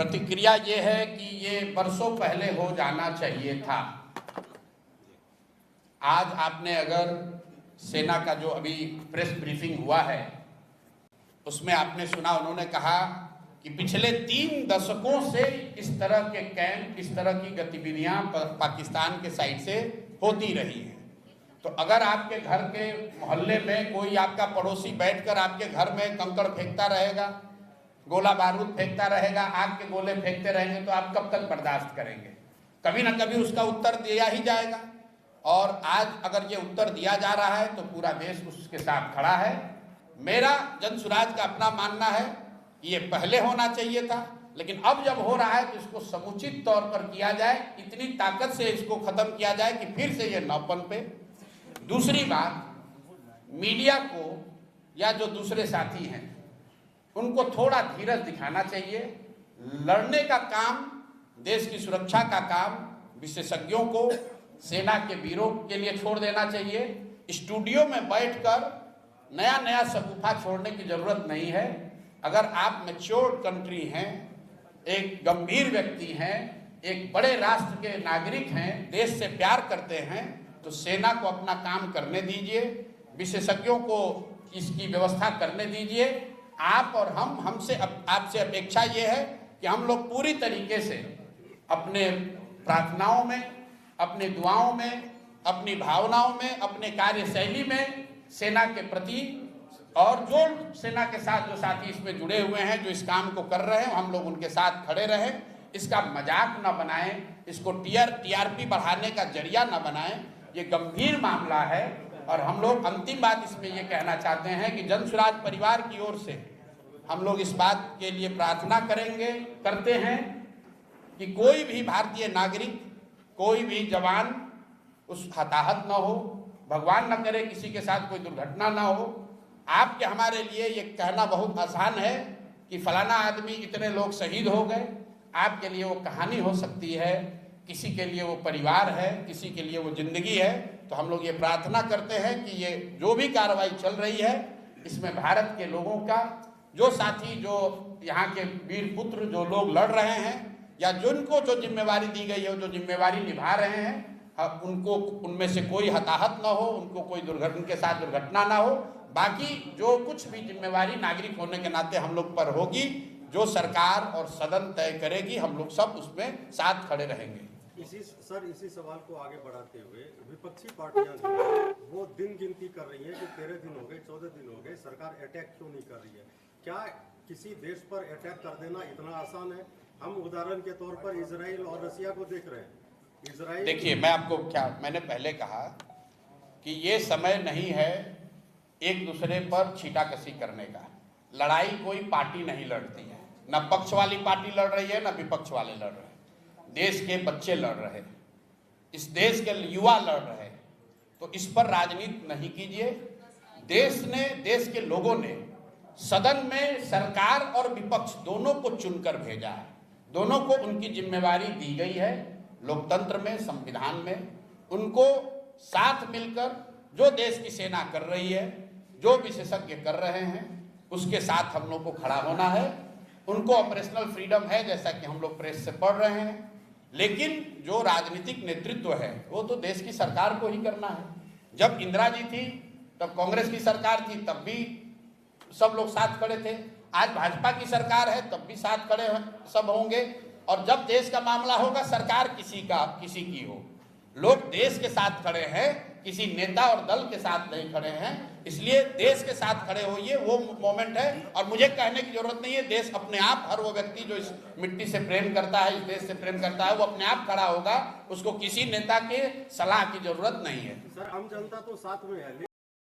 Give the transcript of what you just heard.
प्रतिक्रिया ये है कि ये बरसों पहले हो जाना चाहिए था। आज आपने अगर सेना का जो अभी प्रेस ब्रीफिंग हुआ है उसमें आपने सुना, उन्होंने कहा कि पिछले 3 दशकों से इस तरह के कैंप, इस तरह की गतिविधियां पाकिस्तान के साइड से होती रही हैं। तो अगर आपके घर के मोहल्ले में कोई आपका पड़ोसी बैठकर आपके घर में कंकड़ फेंकता रहेगा, गोला बारूद फेंकता रहेगा, आग के गोले फेंकते रहेंगे, तो आप कब तक बर्दाश्त करेंगे? कभी ना कभी उसका उत्तर दिया ही जाएगा। और आज अगर ये उत्तर दिया जा रहा है तो पूरा देश उसके साथ खड़ा है। मेरा जनसुराज का अपना मानना है कि ये पहले होना चाहिए था, लेकिन अब जब हो रहा है तो इसको समुचित तौर पर किया जाए, इतनी ताकत से इसको खत्म किया जाए कि फिर से ये न पनपे। दूसरी बात, मीडिया को या जो दूसरे साथी हैं उनको थोड़ा धीरज दिखाना चाहिए। लड़ने का काम, देश की सुरक्षा का काम विशेषज्ञों को, सेना के वीरों के लिए छोड़ देना चाहिए। स्टूडियो में बैठकर नया नया शगुफा छोड़ने की जरूरत नहीं है। अगर आप मैच्योर्ड कंट्री हैं, एक गंभीर व्यक्ति हैं, एक बड़े राष्ट्र के नागरिक हैं, देश से प्यार करते हैं, तो सेना को अपना काम करने दीजिए, विशेषज्ञों को इसकी व्यवस्था करने दीजिए। आप और हमसे आपसे अपेक्षा ये है कि हम लोग पूरी तरीके से अपने प्रार्थनाओं में, अपनी दुआओं में, अपनी भावनाओं में, अपने कार्यशैली में सेना के प्रति, और जो सेना के साथ जो साथी इसमें जुड़े हुए हैं, जो इस काम को कर रहे हैं, हम लोग उनके साथ खड़े रहें। इसका मजाक न बनाएं, इसको टीआरपी बढ़ाने का जरिया न बनाएं। ये गंभीर मामला है। और हम लोग अंतिम बात इसमें ये कहना चाहते हैं कि जनसुराज परिवार की ओर से हम लोग इस बात के लिए प्रार्थना करते हैं कि कोई भी भारतीय नागरिक, कोई भी जवान उस हताहत न हो, भगवान न करे किसी के साथ कोई दुर्घटना न हो। आपके हमारे लिए ये कहना बहुत आसान है कि फलाना आदमी, इतने लोग शहीद हो गए। आपके लिए वो कहानी हो सकती है, किसी के लिए वो परिवार है, किसी के लिए वो जिंदगी है। तो हम लोग ये प्रार्थना करते हैं कि ये जो भी कार्रवाई चल रही है, इसमें भारत के लोगों का, जो साथी, जो यहाँ के वीर पुत्र, जो लोग लड़ रहे हैं या जिनको जो जिम्मेवारी दी गई है, जो जिम्मेवारी निभा रहे हैं, उनको, उनमें से कोई हताहत न हो, उनको कोई उनके साथ दुर्घटना ना हो। बाकी जो कुछ भी जिम्मेवारी नागरिक होने के नाते हम लोग पर होगी, जो सरकार और सदन तय करेगी, हम लोग सब उसमें साथ खड़े रहेंगे। इसी सवाल को आगे बढ़ाते हुए विपक्षी पार्टियां जो है वो दिन गिनती कर रही हैं कि 13 दिन हो गए, 14 दिन हो गए, सरकार अटैक क्यों नहीं कर रही है? क्या किसी देश पर अटैक कर देना इतना आसान है? हम उदाहरण के तौर पर इजराइल और रसिया को देख रहे हैं। इजराइल, देखिए, मैंने पहले कहा कि ये समय नहीं है एक दूसरे पर छीटाकशी करने का। लड़ाई कोई पार्टी नहीं लड़ती है, न पक्ष वाली पार्टी लड़ रही है, न विपक्ष वाले लड़ रहे हैं। देश के बच्चे लड़ रहे हैं, इस देश के युवा लड़ रहे हैं। तो इस पर राजनीति नहीं कीजिए। देश के लोगों ने सदन में सरकार और विपक्ष दोनों को चुनकर भेजा है, दोनों को उनकी जिम्मेवारी दी गई है। लोकतंत्र में, संविधान में उनको साथ मिलकर जो देश की सेना कर रही है, जो विशेषज्ञ कर रहे हैं, उसके साथ हम लोग को खड़ा होना है। उनको ऑपरेशनल फ्रीडम है, जैसा कि हम लोग प्रेस से पढ़ रहे हैं, लेकिन जो राजनीतिक नेतृत्व है वो तो देश की सरकार को ही करना है। जब इंदिरा जी थी तब कांग्रेस की सरकार थी, तब भी सब लोग साथ खड़े थे। आज भाजपा की सरकार है, तब भी साथ खड़े सब होंगे। और जब देश का मामला होगा, सरकार किसी की हो, लोग देश के साथ खड़े हैं, किसी नेता और दल के साथ नहीं खड़े हैं। इसलिए देश के साथ खड़े होइए, वो मोमेंट है। और मुझे कहने की जरूरत नहीं है, देश अपने आप, हर वो व्यक्ति जो इस मिट्टी से प्रेम करता है, इस देश से प्रेम करता है, वो अपने आप खड़ा होगा। उसको किसी नेता के सलाह की जरूरत नहीं है। सर, आम जनता तो साथ में है।